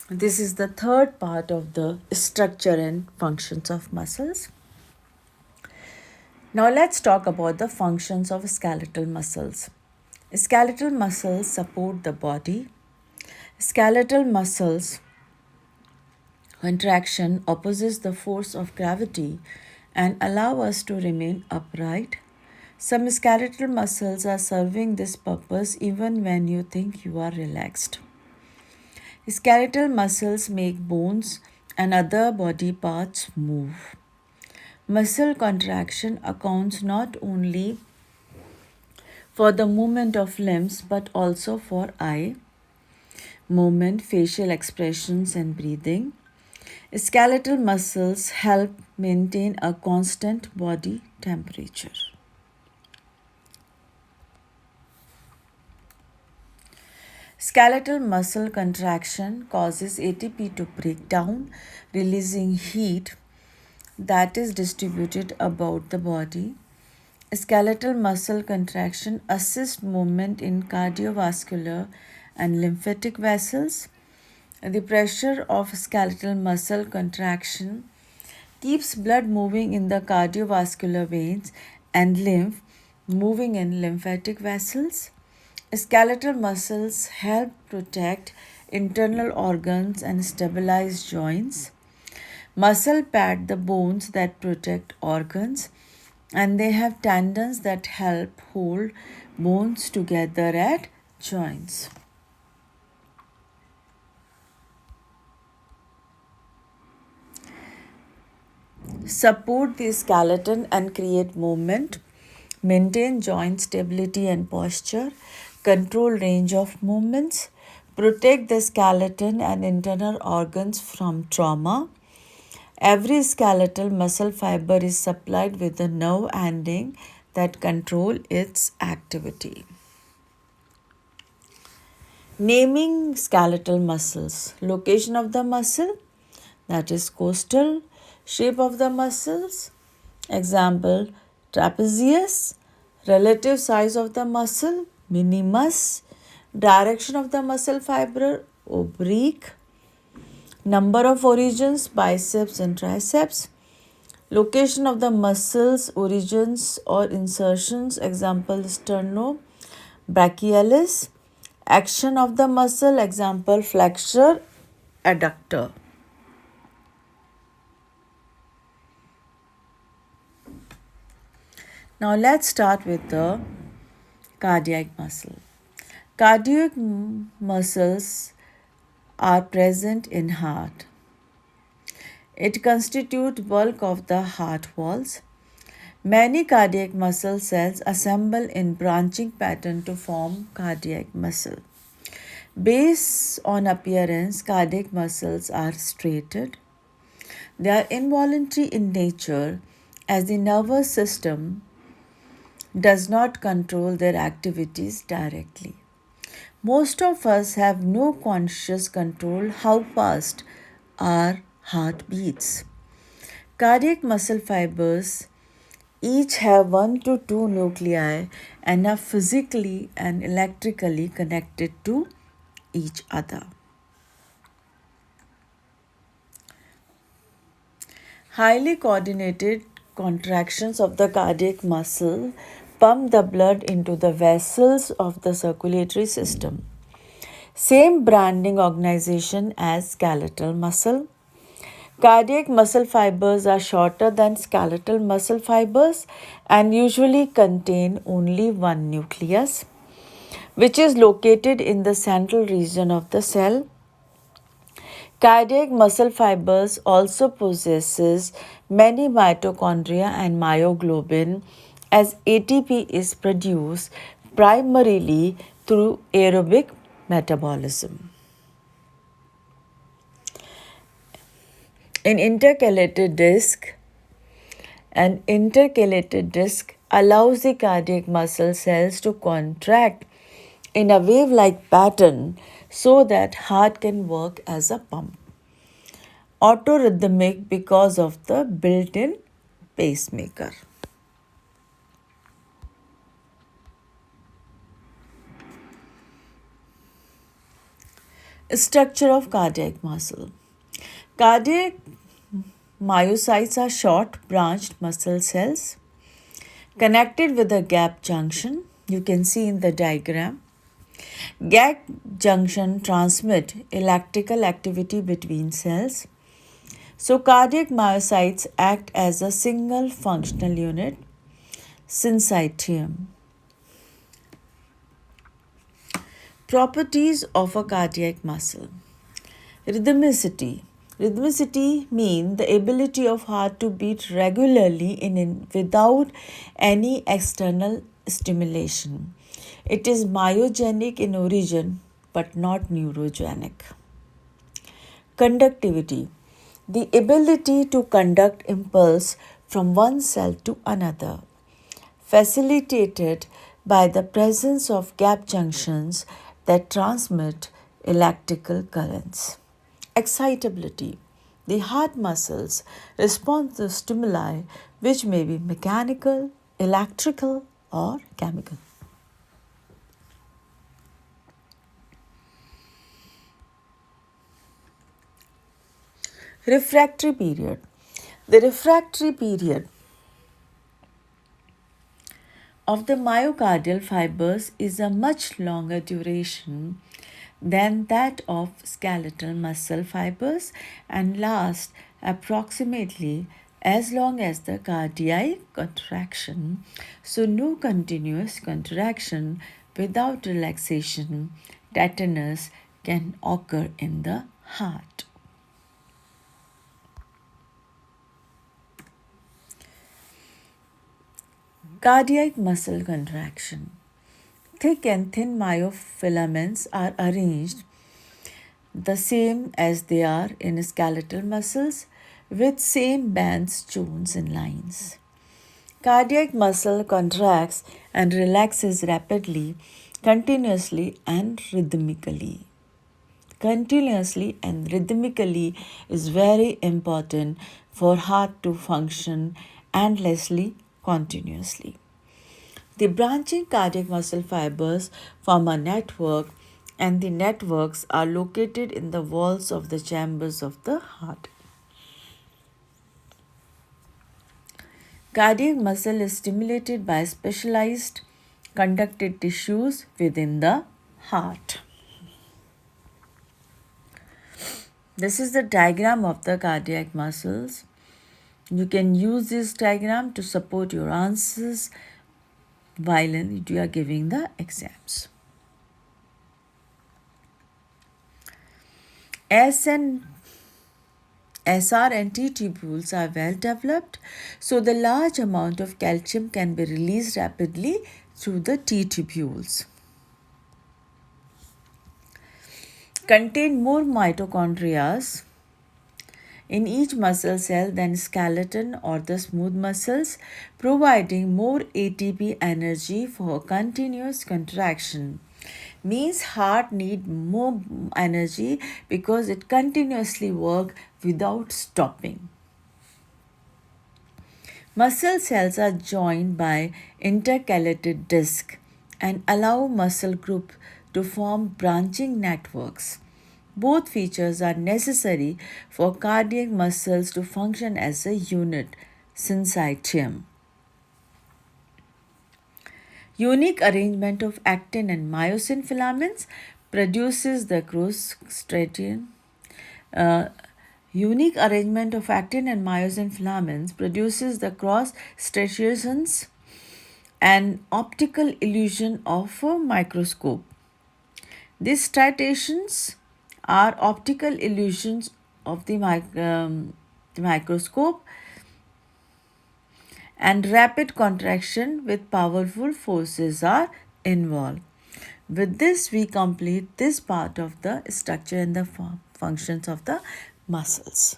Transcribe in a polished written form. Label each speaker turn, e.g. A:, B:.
A: This is the third part of the structure and functions of muscles. Now let's talk about the functions of skeletal muscles. Skeletal muscles support the body. Skeletal muscles contraction opposes the force of gravity and allow us to remain upright. Some skeletal muscles are serving this purpose even when you think you are relaxed. Skeletal muscles make bones and other body parts move. Muscle contraction accounts not only for the movement of limbs but also for eye movement, facial expressions, and breathing. Skeletal muscles help maintain a constant body temperature. Skeletal muscle contraction causes ATP to break down, releasing heat that is distributed about the body. Skeletal muscle contraction assists movement in cardiovascular and lymphatic vessels. The pressure of skeletal muscle contraction keeps blood moving in the cardiovascular veins and lymph moving in lymphatic vessels. Skeletal muscles help protect internal organs and stabilize joints. Muscle pad the bones that protect organs, and they have tendons that help hold bones together at joints. Support the skeleton and create movement, maintain joint stability and posture, control range of movements, protect the skeleton and internal organs from trauma. Every skeletal muscle fiber is supplied with a nerve ending that control its activity. Naming skeletal muscles. Location of the muscle, that is costal. Shape of the muscles, example trapezius. Relative size of the muscle, minimus. Direction of the muscle fiber, oblique. Number of origins, biceps and triceps. Location of the muscles, origins or insertions, example sternobrachialis. Action of the muscle, example flexor, adductor. Now let's start with the cardiac muscle. Cardiac muscles are present in heart. It constitutes bulk of the heart walls. Many cardiac muscle cells assemble in branching pattern to form cardiac muscle. Based on appearance, cardiac muscles are striated. They are involuntary in nature as the nervous system does not control their activities directly. Most of us have no conscious control how fast our heart beats. Cardiac muscle fibers each have 1 to 2 nuclei and are physically and electrically connected to each other. Highly coordinated contractions of the cardiac muscle pump the blood into the vessels of the circulatory system. Same branding organization as skeletal muscle. Cardiac muscle fibers are shorter than skeletal muscle fibers and usually contain only one nucleus, which is located in the central region of the cell. Cardiac muscle fibers also possesses many mitochondria and myoglobin as ATP is produced primarily through aerobic metabolism. An intercalated disc allows the cardiac muscle cells to contract in a wave-like pattern so that heart can work as a pump. Autorhythmic because of the built-in pacemaker. Structure of cardiac muscle. Cardiac myocytes are short branched muscle cells connected with a gap junction. You can see in the diagram. Gap junction transmit electrical activity between cells. So cardiac myocytes act as a single functional unit, syncytium. Properties of a cardiac muscle. Rhythmicity. Rhythmicity means the ability of heart to beat regularly without any external stimulation. It is myogenic in origin but not neurogenic. Conductivity. The ability to conduct impulse from one cell to another, facilitated by the presence of gap junctions that transmit electrical currents. Excitability. The heart muscles respond to stimuli which may be mechanical, electrical, or chemical. Refractory period. The refractory period of the myocardial fibers is a much longer duration than that of skeletal muscle fibers and lasts approximately as long as the cardiac contraction. So, no continuous contraction without relaxation, tetanus can occur in the heart. Cardiac muscle contraction. Thick and thin myofilaments are arranged the same as they are in skeletal muscles with same bands, zones, and lines. Cardiac muscle contracts and relaxes rapidly, continuously, and rhythmically. Continuously and rhythmically is very important for heart to function endlessly, continuously. The branching cardiac muscle fibers form a network, and the networks are located in the walls of the chambers of the heart. Cardiac muscle is stimulated by specialized conductive tissues within the heart. This is the diagram of the cardiac muscles. You can use this diagram to support your answers while you are giving the exams. SR and T tubules are well developed, so the large amount of calcium can be released rapidly through the T tubules. Contain more mitochondria in each muscle cell than skeleton or the smooth muscles, providing more ATP energy for continuous contraction. Means heart need more energy because it continuously work without stopping. Muscle cells are joined by intercalated disc and allow muscle group to form branching networks. Both features are necessary for cardiac muscles to function as a unit, syncytium. Unique arrangement of actin and myosin filaments produces the cross-striation. Unique arrangement of actin and myosin filaments produces the cross striations and optical illusion of a microscope. These striations are optical illusions of the microscope and rapid contraction with powerful forces are involved. With this, we complete this part of the structure and the functions of the muscles.